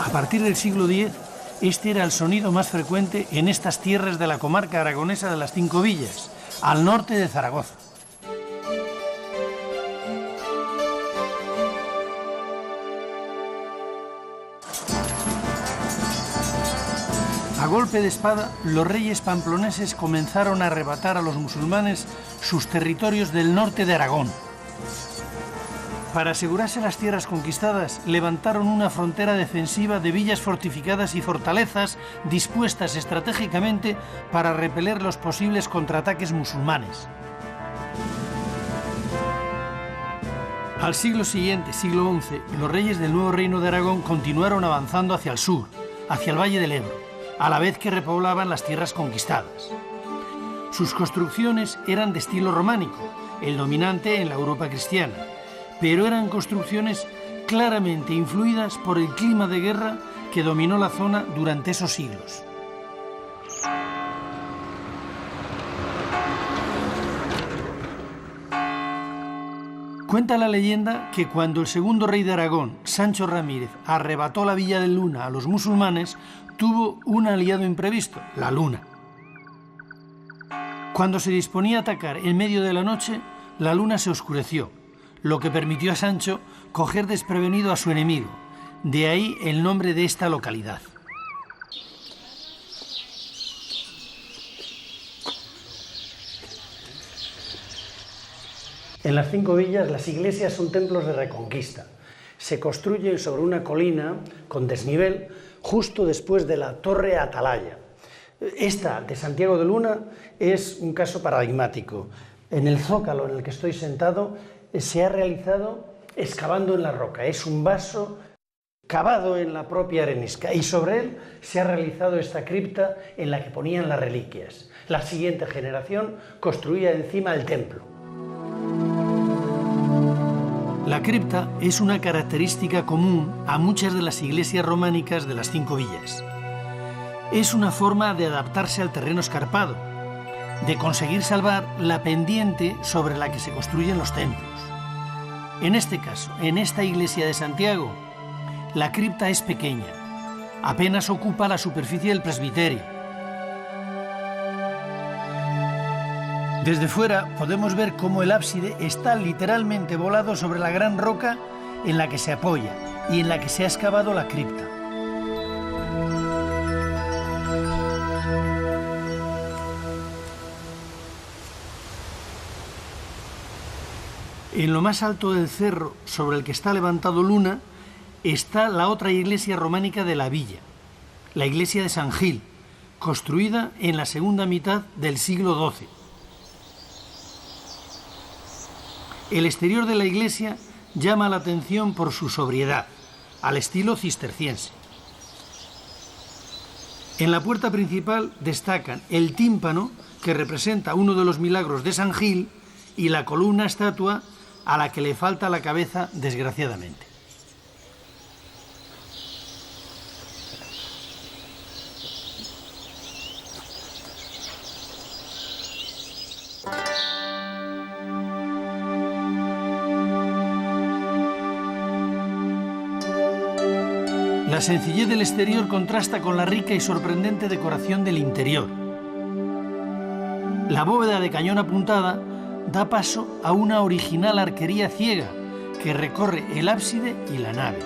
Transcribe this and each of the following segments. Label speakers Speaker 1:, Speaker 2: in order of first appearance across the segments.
Speaker 1: A partir del siglo X, este era el sonido más frecuente en estas tierras de la comarca aragonesa de las Cinco Villas, al norte de Zaragoza. A golpe de espada, los reyes pamploneses comenzaron a arrebatar a los musulmanes sus territorios del norte de Aragón. Para asegurarse las tierras conquistadas, levantaron una frontera defensiva de villas fortificadas y fortalezas dispuestas estratégicamente para repeler los posibles contraataques musulmanes. Al siglo siguiente, siglo XI, los reyes del nuevo reino de Aragón continuaron avanzando hacia el sur, hacia el Valle del Ebro, a la vez que repoblaban las tierras conquistadas. Sus construcciones eran de estilo románico, el dominante en la Europa cristiana, pero eran construcciones claramente influidas por el clima de guerra que dominó la zona durante esos siglos. Cuenta la leyenda que cuando el segundo rey de Aragón, Sancho Ramírez, arrebató la Villa de Luna a los musulmanes, tuvo un aliado imprevisto, la luna. Cuando se disponía a atacar en medio de la noche, la luna se oscureció, lo que permitió a Sancho coger desprevenido a su enemigo. De ahí el nombre de esta localidad. En las Cinco Villas, las iglesias son templos de reconquista. Se construyen sobre una colina con desnivel justo después de la Torre Atalaya. Esta de Santiago de Luna es un caso paradigmático. En el zócalo en el que estoy sentado se ha realizado excavando en la roca. Es un vaso cavado en la propia arenisca y sobre él se ha realizado esta cripta en la que ponían las reliquias. La siguiente generación construía encima el templo. La cripta es una característica común a muchas de las iglesias románicas de las Cinco Villas. Es una forma de adaptarse al terreno escarpado, de conseguir salvar la pendiente sobre la que se construyen los templos. En este caso, en esta iglesia de Santiago, la cripta es pequeña, apenas ocupa la superficie del presbiterio. Desde fuera podemos ver cómo el ábside está literalmente volado sobre la gran roca en la que se apoya y en la que se ha excavado la cripta. En lo más alto del cerro sobre el que está levantado Luna está la otra iglesia románica de la villa, la iglesia de San Gil, construida en la segunda mitad del siglo XII. El exterior de la iglesia llama la atención por su sobriedad, al estilo cisterciense. En la puerta principal destacan el tímpano, que representa uno de los milagros de San Gil, y la columna estatua a la que le falta la cabeza, desgraciadamente. La sencillez del exterior contrasta con la rica y sorprendente decoración del interior. La bóveda de cañón apuntada da paso a una original arquería ciega que recorre el ábside y la nave.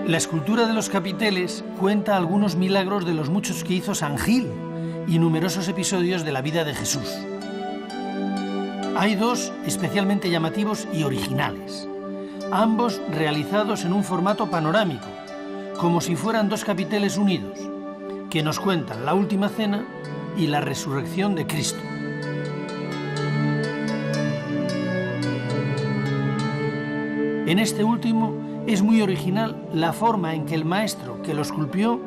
Speaker 1: La escultura de los capiteles cuenta algunos milagros de los muchos que hizo San Gil y numerosos episodios de la vida de Jesús. Hay dos especialmente llamativos y originales, ambos realizados en un formato panorámico, como si fueran dos capiteles unidos, que nos cuentan la última cena y la resurrección de Cristo. En este último es muy original la forma en que el maestro que lo esculpió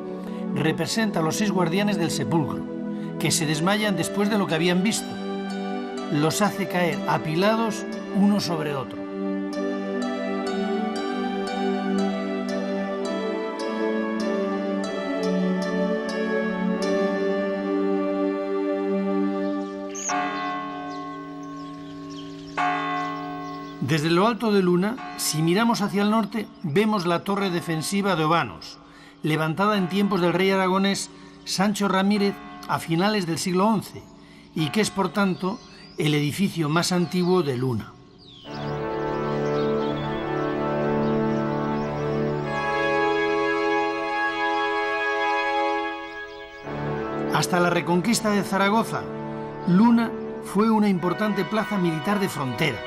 Speaker 1: representa a los 6 guardianes del sepulcro, que se desmayan después de lo que habían visto. Los hace caer apilados uno sobre otro. Desde lo alto de Luna, si miramos hacia el norte, vemos la torre defensiva de Obanos, levantada en tiempos del rey aragonés Sancho Ramírez a finales del siglo XI, y que es, por tanto, el edificio más antiguo de Luna. Hasta la reconquista de Zaragoza, Luna fue una importante plaza militar de frontera.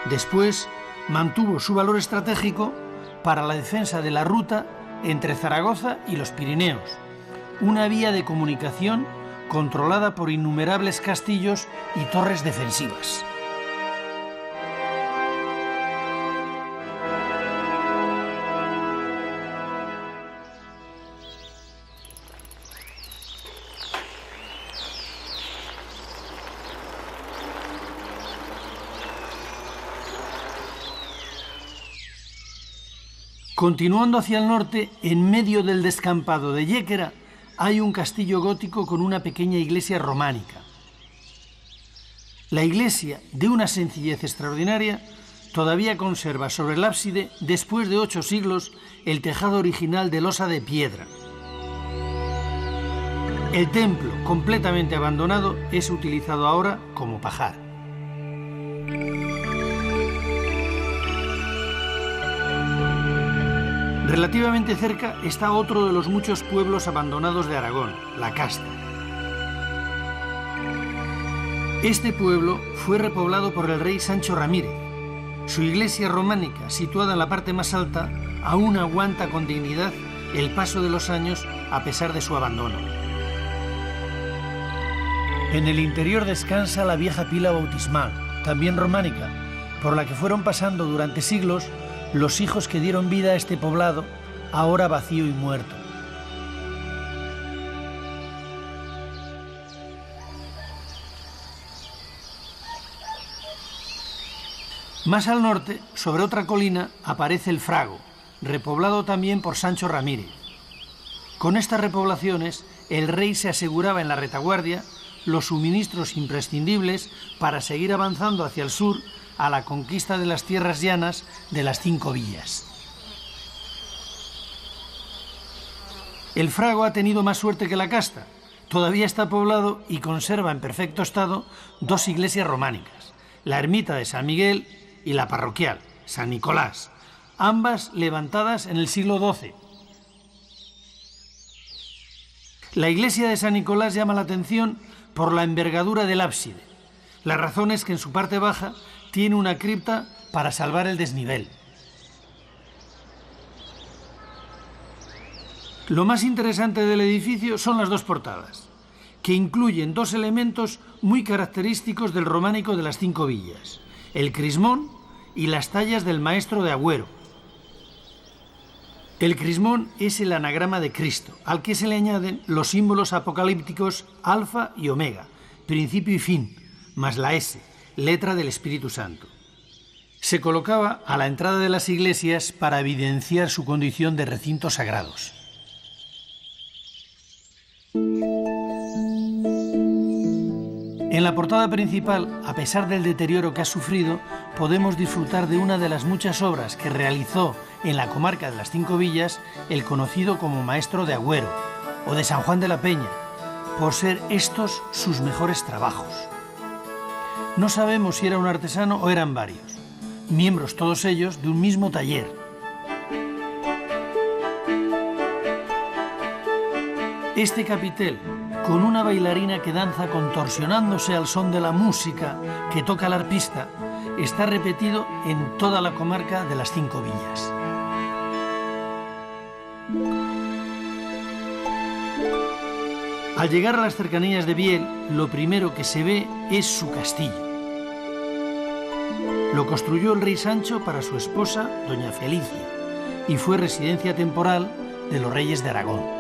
Speaker 1: Después mantuvo su valor estratégico para la defensa de la ruta entre Zaragoza y los Pirineos, una vía de comunicación controlada por innumerables castillos y torres defensivas. Continuando hacia el norte, en medio del descampado de Yéquera, hay un castillo gótico con una pequeña iglesia románica. La iglesia, de una sencillez extraordinaria, todavía conserva sobre el ábside, después de 8 siglos, el tejado original de losa de piedra. El templo, completamente abandonado, es utilizado ahora como pajar. Relativamente cerca está otro de los muchos pueblos abandonados de Aragón, La Casta. Este pueblo fue repoblado por el rey Sancho Ramírez. Su iglesia románica, situada en la parte más alta, aún aguanta con dignidad el paso de los años a pesar de su abandono. En el interior descansa la vieja pila bautismal, también románica, por la que fueron pasando durante siglos los hijos que dieron vida a este poblado, ahora vacío y muerto. Más al norte, sobre otra colina, aparece el Frago, repoblado también por Sancho Ramírez. Con estas repoblaciones, el rey se aseguraba en la retaguardia los suministros imprescindibles para seguir avanzando hacia el sur a la conquista de las tierras llanas de las 5 villas. El Frago ha tenido más suerte que La Casta. Todavía está poblado y conserva en perfecto estado 2 iglesias románicas, la ermita de San Miguel y la parroquial, San Nicolás, ambas levantadas en el siglo XII. La iglesia de San Nicolás llama la atención por la envergadura del ábside. La razón es que en su parte baja tiene una cripta para salvar el desnivel. Lo más interesante del edificio son las 2 portadas, que incluyen 2 elementos muy característicos del románico de las 5 villas, el crismón y las tallas del maestro de Agüero. El crismón es el anagrama de Cristo, al que se le añaden los símbolos apocalípticos alfa y omega, principio y fin, más la S, letra del Espíritu Santo. Se colocaba a la entrada de las iglesias para evidenciar su condición de recintos sagrados. En la portada principal, a pesar del deterioro que ha sufrido, podemos disfrutar de una de las muchas obras que realizó en la comarca de las 5 villas el conocido como maestro de Agüero o de San Juan de la Peña, por ser estos sus mejores trabajos. No sabemos si era un artesano o eran varios, miembros todos ellos de un mismo taller. Este capitel, con una bailarina que danza contorsionándose al son de la música que toca el arpista, está repetido en toda la comarca de las 5 villas. Al llegar a las cercanías de Biel, lo primero que se ve es su castillo. Lo construyó el rey Sancho para su esposa, doña Felicia, y fue residencia temporal de los reyes de Aragón.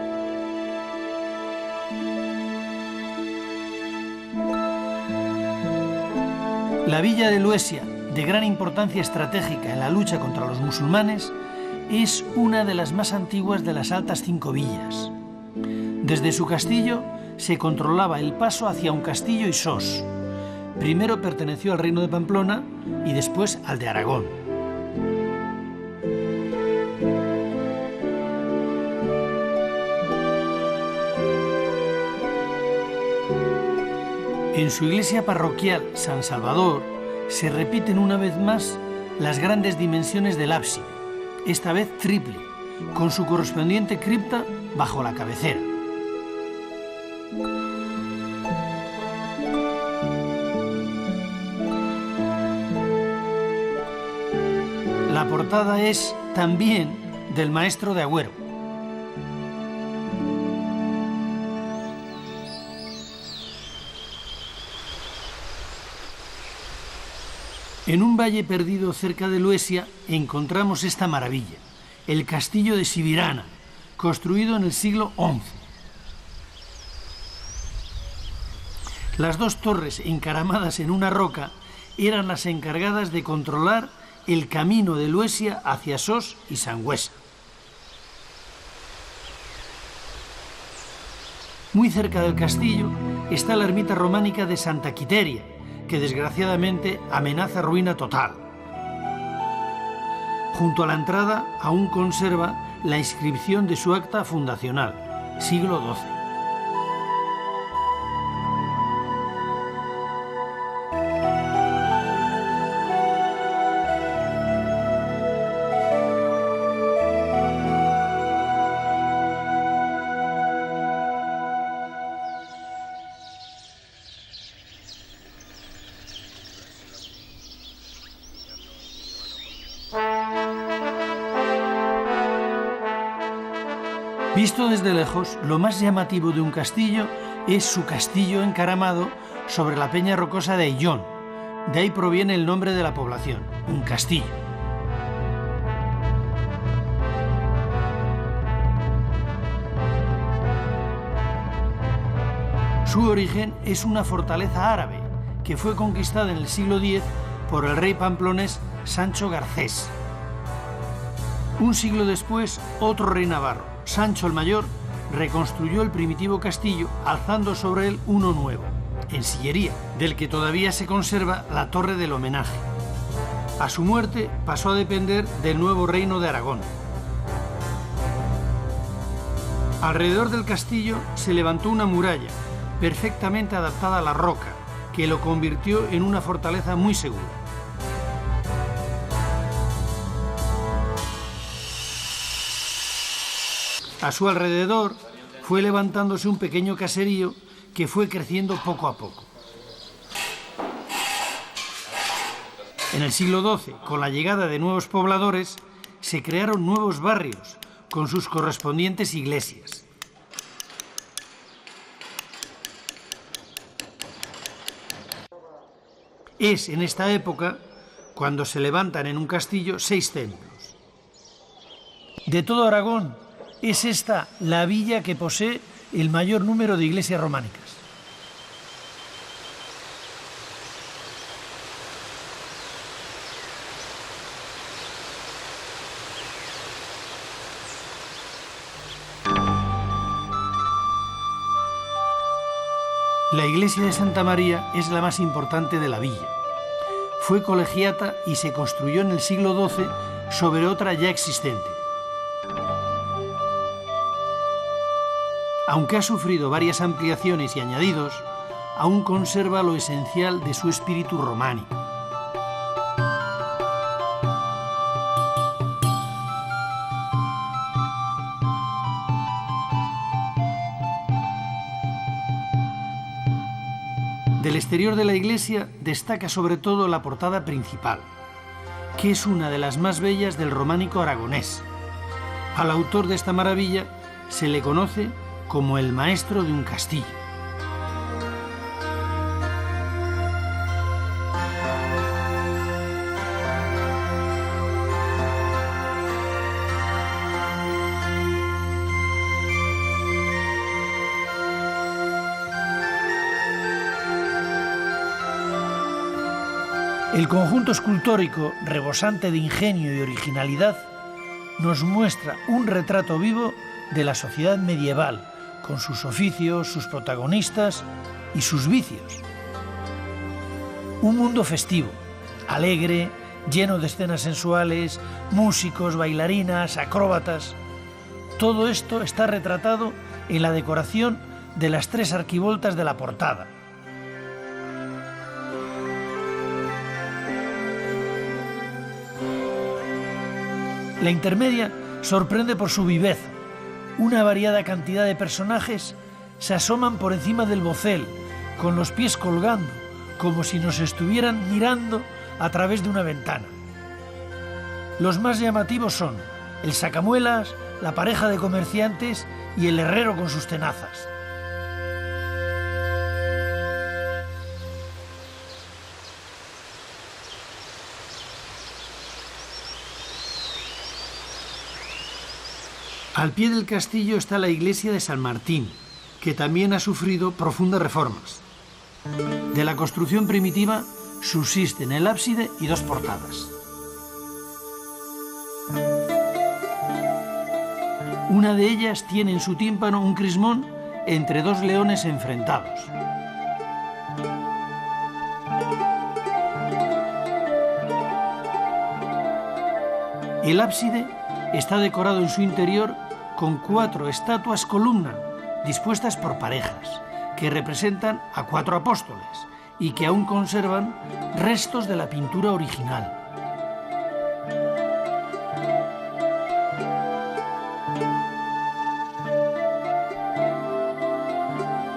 Speaker 1: La villa de Luesia, de gran importancia estratégica en la lucha contra los musulmanes, es una de las más antiguas de las altas 5 villas. Desde su castillo se controlaba el paso hacia un castillo y sos, primero perteneció al reino de Pamplona y después al de Aragón. En su iglesia parroquial San Salvador se repiten una vez más las grandes dimensiones del ábside, esta vez triple, con su correspondiente cripta bajo la cabecera. La portada es también del maestro de Agüero. En un valle perdido cerca de Luesia encontramos esta maravilla, el castillo de Sibirana, construido en el siglo XI. Las dos torres encaramadas en una roca eran las encargadas de controlar el camino de Luesia hacia Sos y Sangüesa. Muy cerca del castillo está la ermita románica de Santa Quiteria, que desgraciadamente amenaza ruina total. Junto a la entrada aún conserva la inscripción de su acta fundacional, siglo XII. Visto desde lejos, lo más llamativo de un castillo es su castillo encaramado sobre la peña rocosa de Ayllón. De ahí proviene el nombre de la población, un castillo. Su origen es una fortaleza árabe que fue conquistada en el siglo X por el rey pamplonés Sancho Garcés. Un siglo después, otro rey navarro, Sancho el Mayor, reconstruyó el primitivo castillo alzando sobre él uno nuevo, en sillería, del que todavía se conserva la torre del homenaje. A su muerte pasó a depender del nuevo reino de Aragón. Alrededor del castillo se levantó una muralla, perfectamente adaptada a la roca, que lo convirtió en una fortaleza muy segura. A su alrededor fue levantándose un pequeño caserío que fue creciendo poco a poco. En el siglo XII, con la llegada de nuevos pobladores, se crearon nuevos barrios con sus correspondientes iglesias. Es en esta época cuando se levantan en un castillo 6 templos. De todo Aragón, es esta la villa que posee el mayor número de iglesias románicas. La iglesia de Santa María es la más importante de la villa. Fue colegiata y se construyó en el siglo XII sobre otra ya existente. Aunque ha sufrido varias ampliaciones y añadidos, aún conserva lo esencial de su espíritu románico. Del exterior de la iglesia destaca sobre todo la portada principal, que es una de las más bellas del románico aragonés. Al autor de esta maravilla se le conoce como el maestro de un castillo. El conjunto escultórico, rebosante de ingenio y originalidad, nos muestra un retrato vivo de la sociedad medieval, con sus oficios, sus protagonistas y sus vicios.
Speaker 2: Un mundo festivo, alegre, lleno de escenas sensuales, músicos, bailarinas, acróbatas. Todo esto está retratado en la decoración de las 3 arquivoltas de la portada. La intermedia sorprende por su viveza. Una variada cantidad de personajes se asoman por encima del bocel, con los pies colgando, como si nos estuvieran mirando a través de una ventana. Los más llamativos son el sacamuelas, la pareja de comerciantes y el herrero con sus tenazas. Al pie del castillo está la iglesia de San Martín, que también ha sufrido profundas reformas. De la construcción primitiva subsisten el ábside y 2 portadas. Una de ellas tiene en su tímpano un crismón entre 2 leones enfrentados. El ábside está decorado en su interior con 4 estatuas columna dispuestas por parejas, que representan a 4 apóstoles y que aún conservan restos de la pintura original.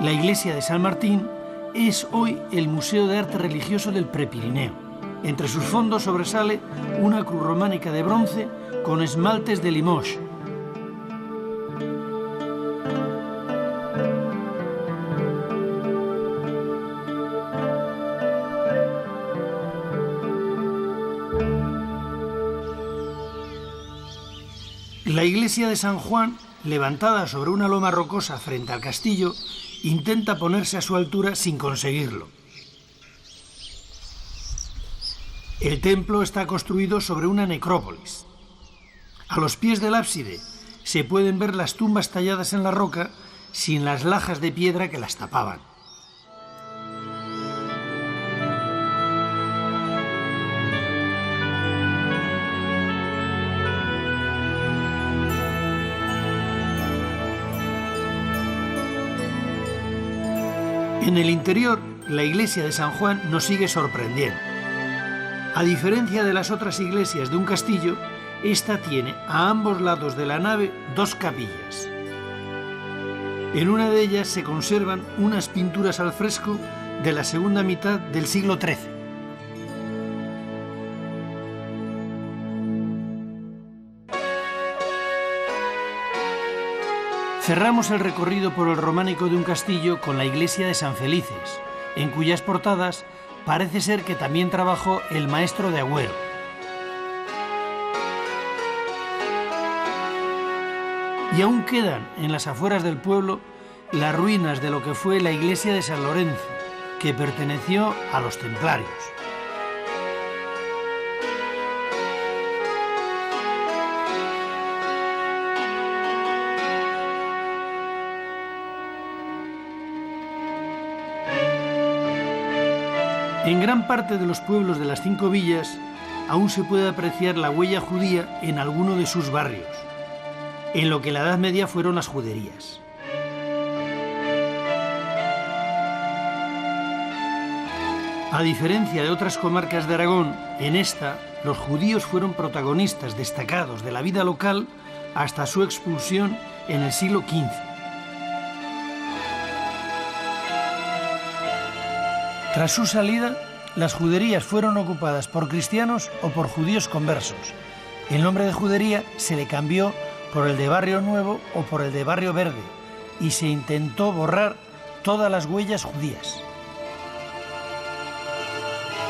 Speaker 2: La iglesia de San Martín es hoy el Museo de Arte Religioso del Prepirineo. Entre sus fondos sobresale una cruz románica de bronce con esmaltes de Limoges. La iglesia de San Juan, levantada sobre una loma rocosa frente al castillo, intenta ponerse a su altura sin conseguirlo. El templo está construido sobre una necrópolis. A los pies del ábside se pueden ver las tumbas talladas en la roca sin las lajas de piedra que las tapaban. En el interior, la iglesia de San Juan nos sigue sorprendiendo. A diferencia de las otras iglesias de un castillo, esta tiene a ambos lados de la nave 2 capillas. En una de ellas se conservan unas pinturas al fresco de la segunda mitad del siglo XIII. Cerramos el recorrido por el románico de un castillo con la iglesia de San Felices, en cuyas portadas parece ser que también trabajó el maestro de Agüero. Y aún quedan en las afueras del pueblo las ruinas de lo que fue la iglesia de San Lorenzo, que perteneció a los templarios. En gran parte de los pueblos de las 5 villas aún se puede apreciar la huella judía en alguno de sus barrios, en lo que en la Edad Media fueron las juderías. A diferencia de otras comarcas de Aragón, en esta los judíos fueron protagonistas destacados de la vida local hasta su expulsión en el siglo XV. Tras su salida, las juderías fueron ocupadas por cristianos o por judíos conversos. El nombre de judería se le cambió por el de Barrio Nuevo o por el de Barrio Verde y se intentó borrar todas las huellas judías.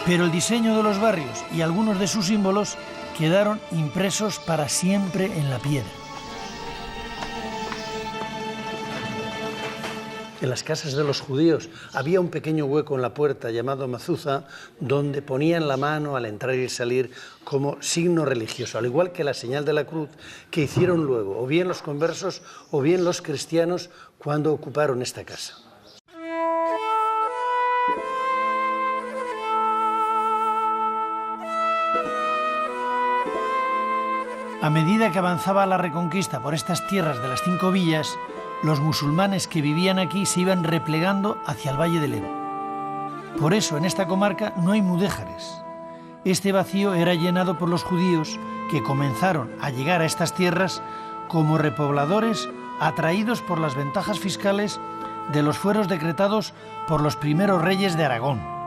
Speaker 2: Pero el diseño de los barrios y algunos de sus símbolos quedaron impresos para siempre en la piedra.
Speaker 1: En las casas de los judíos había un pequeño hueco en la puerta llamado mazuza, donde ponían la mano al entrar y salir como signo religioso, al igual que la señal de la cruz que hicieron luego, o bien los conversos o bien los cristianos cuando ocuparon esta casa.
Speaker 2: A medida que avanzaba la reconquista por estas tierras de las 5 villas, los musulmanes que vivían aquí se iban replegando hacia el Valle del Ebro. Por eso en esta comarca no hay mudéjares. Este vacío era llenado por los judíos que comenzaron a llegar a estas tierras como repobladores atraídos por las ventajas fiscales de los fueros decretados por los primeros reyes de Aragón.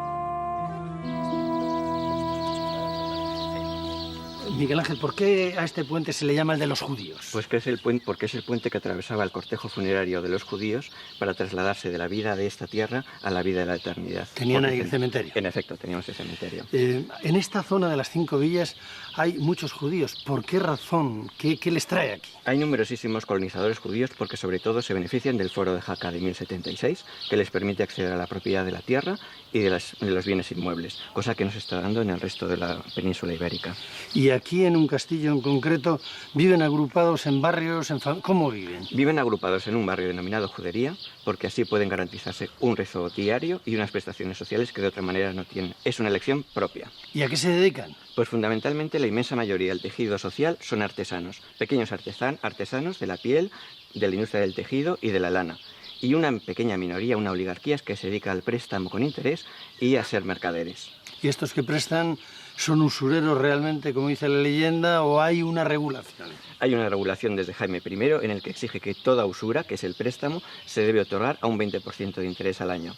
Speaker 1: Miguel Ángel, ¿por qué a este puente se le llama el de los judíos?
Speaker 3: Pues que es el puente, porque es el puente que atravesaba el cortejo funerario de los judíos para trasladarse de la vida de esta tierra a la vida de la eternidad.
Speaker 1: ¿Tenían ahí el cementerio?
Speaker 3: En efecto, teníamos el cementerio.
Speaker 1: En esta zona de las 5 villas hay muchos judíos. ¿Por qué razón? ¿Qué les trae aquí?
Speaker 3: Hay numerosísimos colonizadores judíos porque sobre todo se benefician del Foro de Jaca de 1076, que les permite acceder a la propiedad de la tierra y de los bienes inmuebles, cosa que no se está dando en el resto de la península ibérica.
Speaker 1: Y aquí en un castillo en concreto, ¿viven agrupados en barrios? ¿Cómo viven?
Speaker 3: Viven agrupados en un barrio denominado Judería, porque así pueden garantizarse un rezo diario y unas prestaciones sociales que de otra manera no tienen. Es una elección propia.
Speaker 1: ¿Y a qué se dedican?
Speaker 3: Pues fundamentalmente la inmensa mayoría del tejido social son artesanos, pequeños artesanos de la piel, de la industria del tejido y de la lana. Y una pequeña minoría, una oligarquía, que se dedica al préstamo con interés y a ser mercaderes.
Speaker 1: ¿Y estos que prestan son usureros realmente, como dice la leyenda, o hay una regulación?
Speaker 3: Hay una regulación desde Jaime I en el que exige que toda usura, que es el préstamo, se debe otorgar a un 20% de interés al año.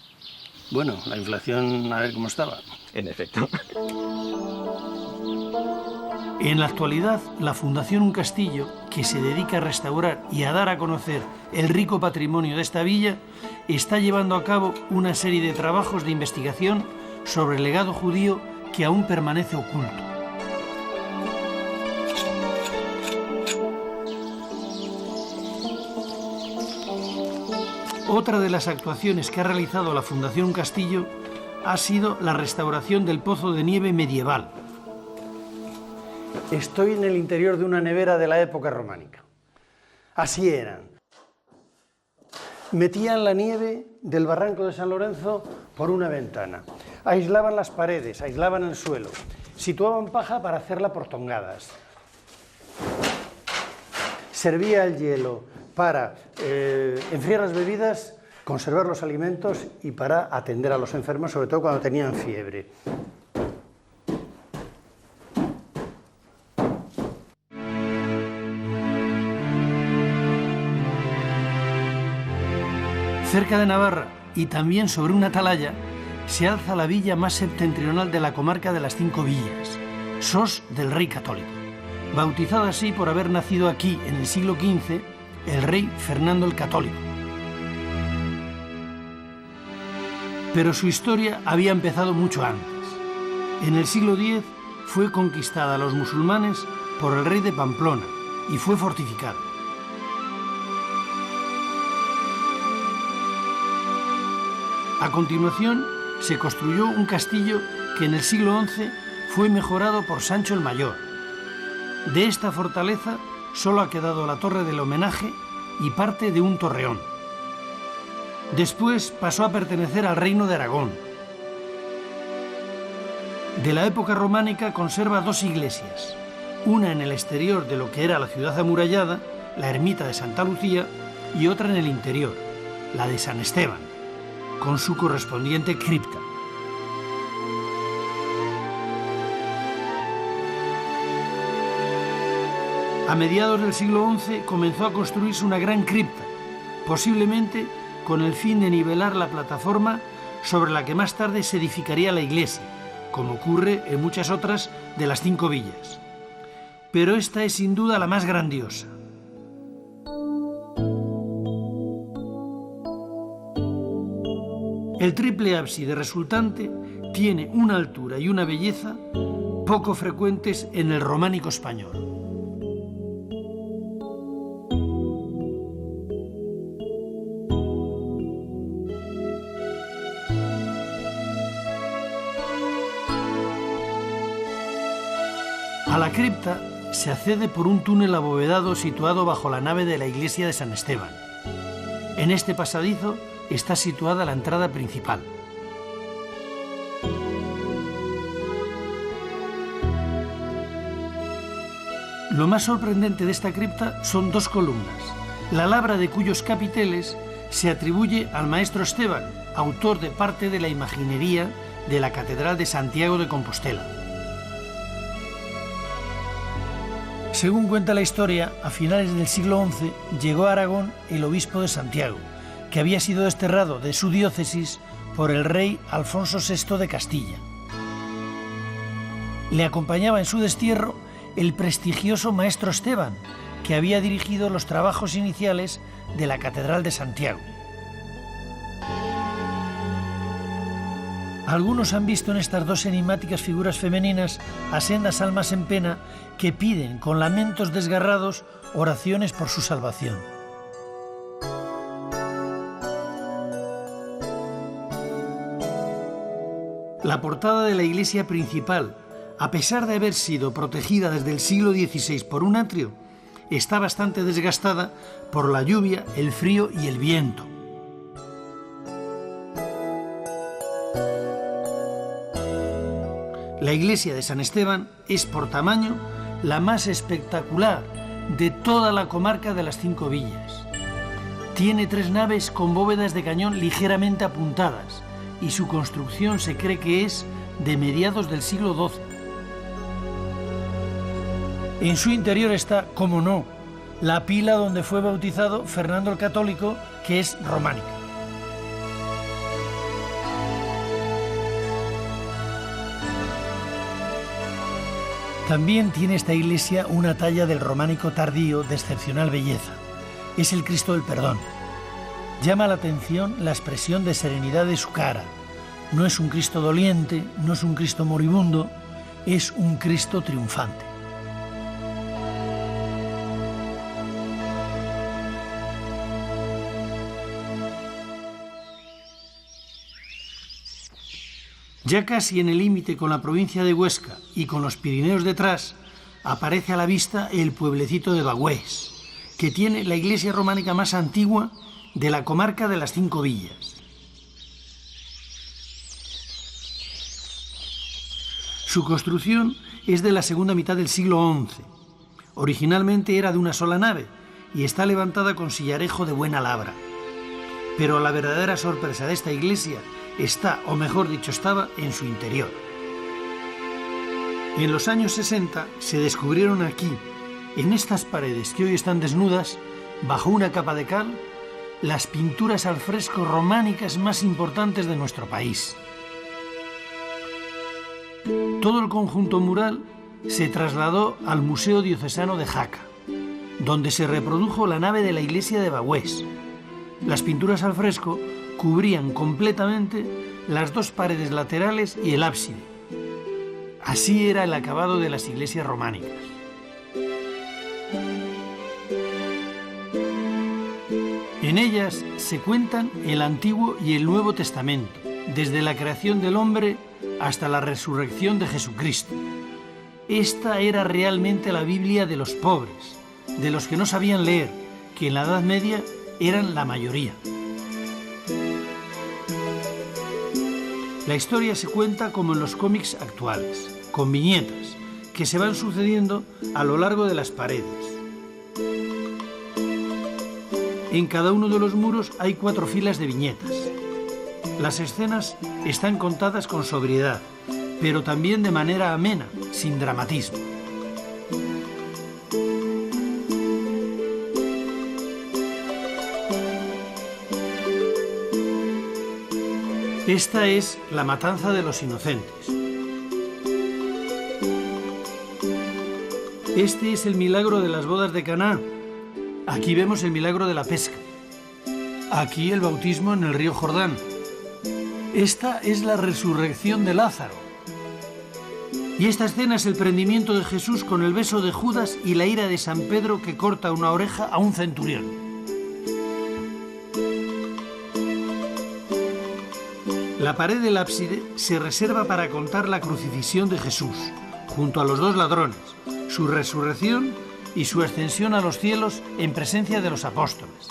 Speaker 1: Bueno, la inflación, a ver cómo estaba.
Speaker 3: En efecto.
Speaker 2: En la actualidad, la Fundación Un Castillo, que se dedica a restaurar y a dar a conocer el rico patrimonio de esta villa, está llevando a cabo una serie de trabajos de investigación sobre el legado judío que aún permanece oculto. Otra de las actuaciones que ha realizado la Fundación Un Castillo ha sido la restauración del pozo de nieve medieval.
Speaker 1: Estoy en el interior de una nevera de la época románica. Así eran. Metían la nieve del barranco de San Lorenzo por una ventana. Aislaban las paredes, aislaban el suelo. Situaban paja para hacerla por tongadas. Servía el hielo para enfriar las bebidas, conservar los alimentos y para atender a los enfermos, sobre todo cuando tenían fiebre.
Speaker 2: Cerca de Navarra y también sobre una atalaya se alza la villa más septentrional de la comarca de las 5 villas, Sos del Rey Católico, bautizada así por haber nacido aquí en el siglo XV el rey Fernando el Católico. Pero su historia había empezado mucho antes. En el siglo X fue conquistada a los musulmanes por el rey de Pamplona y fue fortificada. A continuación, se construyó un castillo que en el siglo XI fue mejorado por Sancho el Mayor. De esta fortaleza solo ha quedado la torre del homenaje y parte de un torreón. Después pasó a pertenecer al Reino de Aragón. De la época románica conserva 2 iglesias, una en el exterior de lo que era la ciudad amurallada, la ermita de Santa Lucía, y otra en el interior, la de San Esteban, con su correspondiente cripta. A mediados del siglo XI comenzó a construirse una gran cripta, posiblemente con el fin de nivelar la plataforma sobre la que más tarde se edificaría la iglesia, como ocurre en muchas otras de las 5 villas. Pero esta es sin duda la más grandiosa. El triple ábside resultante tiene una altura y una belleza poco frecuentes en el románico español. A la cripta se accede por un túnel abovedado situado bajo la nave de la iglesia de San Esteban. En este pasadizo está situada la entrada principal. Lo más sorprendente de esta cripta son 2 columnas, la labra de cuyos capiteles se atribuye al maestro Esteban, autor de parte de la imaginería de la Catedral de Santiago de Compostela. Según cuenta la historia, a finales del siglo XI llegó a Aragón el obispo de Santiago, que había sido desterrado de su diócesis por el rey Alfonso VI de Castilla. Le acompañaba en su destierro el prestigioso maestro Esteban, que había dirigido los trabajos iniciales de la Catedral de Santiago. Algunos han visto en estas 2 enigmáticas figuras femeninas a sendas almas en pena que piden con lamentos desgarrados oraciones por su salvación. La portada de la iglesia principal, a pesar de haber sido protegida desde el siglo XVI por un atrio, está bastante desgastada por la lluvia, el frío y el viento. La iglesia de San Esteban es por tamaño la más espectacular de toda la comarca de las 5 villas. Tiene 3 naves con bóvedas de cañón ligeramente apuntadas y su construcción se cree que es de mediados del siglo XII. En su interior está, como no, la pila donde fue bautizado Fernando el Católico, que es románica. También tiene esta iglesia una talla del románico tardío de excepcional belleza. Es el Cristo del Perdón. Llama la atención la expresión de serenidad de su cara. No es un Cristo doliente, no es un Cristo moribundo, es un Cristo triunfante. Ya casi en el límite con la provincia de Huesca y con los Pirineos detrás, aparece a la vista el pueblecito de Bagüés, que tiene la iglesia románica más antigua de la comarca de las 5 villas. Su construcción es de la segunda mitad del siglo XI. Originalmente era de una sola nave y está levantada con sillarejo de buena labra. Pero la verdadera sorpresa de esta iglesia está, o mejor dicho, estaba en su interior. En los años 60 se descubrieron aquí, en estas paredes que hoy están desnudas, bajo una capa de cal, las pinturas al fresco románicas más importantes de nuestro país. Todo el conjunto mural se trasladó al Museo Diocesano de Jaca, donde se reprodujo la nave de la iglesia de Bagüés. Las pinturas al fresco cubrían completamente las 2 paredes laterales y el ábside. Así era el acabado de las iglesias románicas. En ellas se cuentan el Antiguo y el Nuevo Testamento, desde la creación del hombre hasta la resurrección de Jesucristo. Esta era realmente la Biblia de los pobres, de los que no sabían leer, que en la Edad Media eran la mayoría. La historia se cuenta como en los cómics actuales, con viñetas que se van sucediendo a lo largo de las paredes. En cada uno de los muros hay 4 filas de viñetas. Las escenas están contadas con sobriedad, pero también de manera amena, sin dramatismo. Esta es la matanza de los inocentes. Este es el milagro de las bodas de Caná. Aquí vemos el milagro de la pesca. Aquí el bautismo en el río Jordán. Esta es la resurrección de Lázaro. Y esta escena es el prendimiento de Jesús con el beso de Judas y la ira de San Pedro que corta una oreja a un centurión. La pared del ábside se reserva para contar la crucifixión de Jesús, junto a los 2 ladrones, su resurrección y su ascensión a los cielos en presencia de los apóstoles.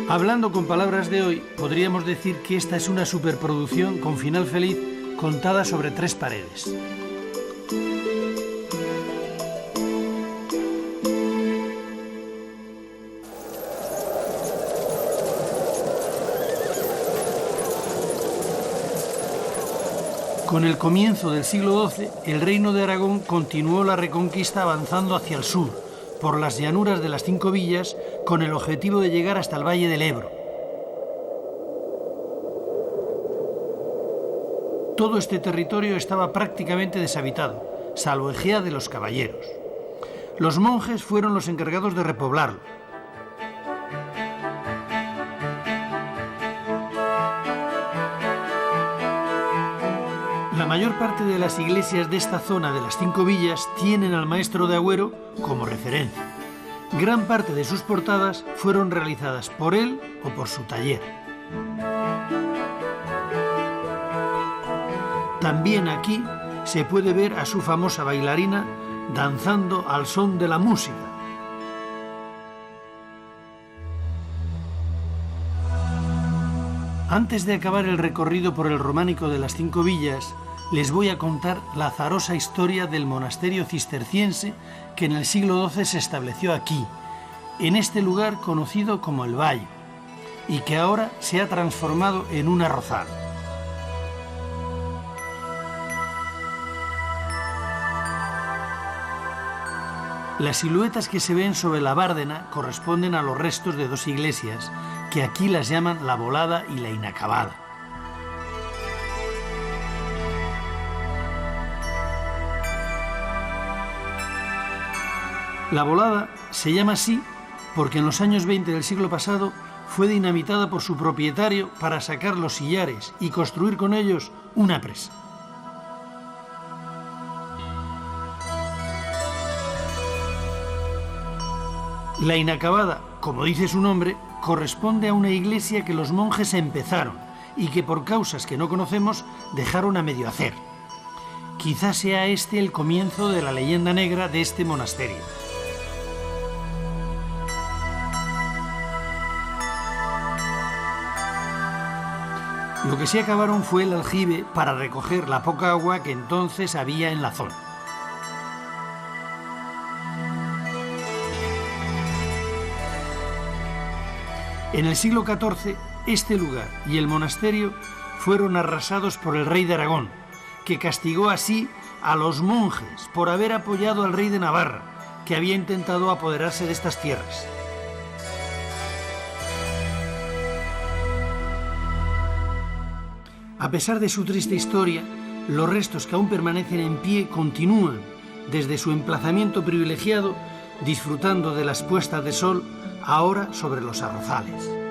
Speaker 2: Hablando con palabras de hoy, podríamos decir que esta es una superproducción con final feliz contada sobre 3 paredes. Con el comienzo del siglo XII, el Reino de Aragón continuó la reconquista avanzando hacia el sur, por las llanuras de las 5 villas, con el objetivo de llegar hasta el Valle del Ebro. Todo este territorio estaba prácticamente deshabitado, salvo Egea de los Caballeros. Los monjes fueron los encargados de repoblarlo. La mayor parte de las iglesias de esta zona de las 5 villas tienen al maestro de Agüero como referencia. Gran parte de sus portadas fueron realizadas por él o por su taller. También aquí se puede ver a su famosa bailarina danzando al son de la música. Antes de acabar el recorrido por el románico de las 5 villas, les voy a contar la azarosa historia del monasterio cisterciense que en el siglo XII se estableció aquí, en este lugar conocido como el Valle, y que ahora se ha transformado en un arrozal. Las siluetas que se ven sobre la Bárdena corresponden a los restos de 2 iglesias, que aquí las llaman la Volada y la Inacabada. La Volada se llama así porque en los años 20 del siglo pasado fue dinamitada por su propietario para sacar los sillares y construir con ellos una presa. La Inacabada, como dice su nombre, corresponde a una iglesia que los monjes empezaron y que por causas que no conocemos dejaron a medio hacer. Quizás sea este el comienzo de la leyenda negra de este monasterio. Lo que sí acabaron fue el aljibe para recoger la poca agua que entonces había en la zona. En el siglo XIV, este lugar y el monasterio fueron arrasados por el rey de Aragón, que castigó así a los monjes por haber apoyado al rey de Navarra, que había intentado apoderarse de estas tierras. A pesar de su triste historia, los restos que aún permanecen en pie continúan desde su emplazamiento privilegiado, disfrutando de las puestas de sol ahora sobre los arrozales.